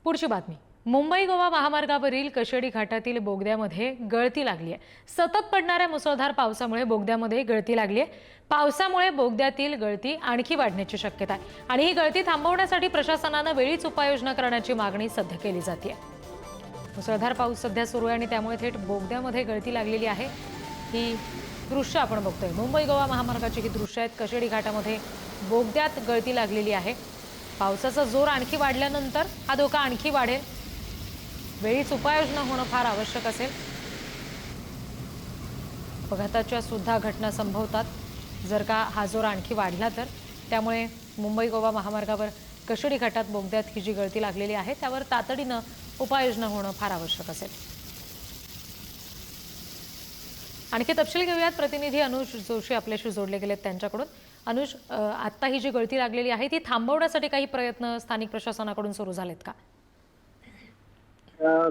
पुढची बातमी। मुंबई गोवा महामार्गावरील कशेडी घाटातील बोगद्यामध्ये गळती लागली आहे। सतत पडणाऱ्या मुसळधार पावसामुळे बोगद्यामध्ये गळती लागली आहे। पावसामुळे बोगद्यातील गळती आणखी वाढण्याची शक्यता आहे आणि ही गळती थांबवण्यासाठी प्रशासनाने वेळीच उपाययोजना करण्याची मागणी सध्या केली जाते। मुसळधार पाऊस सध्या सुरू आहे आणि त्यामुळे थेट बोगद्यामध्ये गळती लागलेली आहे। ही दृश्य आपण बघतोय। मुंबई गोवा महामार्गाची ही दृश्य आहेत। कशेडी घाटामध्ये बोगद्यात गळती लागलेली आहे। पावसाचा जोर आणखी वाढल्यानंतर हा धोका आणखी वाढेल। वेळीच उपाययोजना होणं फार आवश्यक असेल। अपघाताच्या सुद्धा घटना संभवतात जर का हा जोर आणखी वाढला तर। त्यामुळे मुंबई गोवा महामार्गावर कशेडी घाटात बोगद्यात ही जी गळती लागलेली आहे त्यावर तातडीने उपाययोजना होणं फार आवश्यक असेल। आणखी तपशील घेऊयात। प्रतिनिधी अनुज जोशी आपल्याशी जोडले गेलेत त्यांच्याकडून। अनुज, आता ही जी गळती लागलेली आहे ती थांबवण्यासाठी काही प्रयत्न स्थानिक प्रशासनाकडून सुरू झालेत का?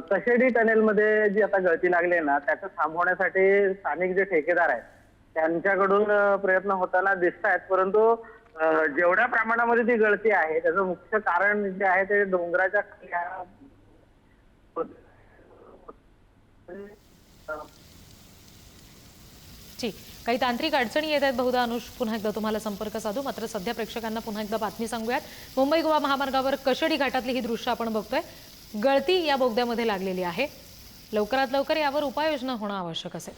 कशेडी टनेलमध्ये जी आता गळती लागली ना त्याचं थांबवण्यासाठी स्थानिक जे ठेकेदार आहेत त्यांच्याकडून प्रयत्न होताना दिसत आहेत। परंतु जेवढ्या प्रमाणामध्ये ती गळती आहे त्याचं मुख्य कारण जे आहे ते डोंगराच्या जी, काही तांत्रिक अडचणी येत आहेत बहुधा। अनुज, पुन्हा एकदा तुम्हाला संपर्क साधू। मात्र सध्या प्रेक्षकांना पुन्हा एकदा बातमी सांगूयात। मुंबई गोवा महामार्गावर कशेडी घाटातली ही दृश्य आपण बघतोय। गळती या बोगद्यामध्ये लागलेली आहे। लवकरात लवकर यावर उपाययोजना होणं आवश्यक असेल।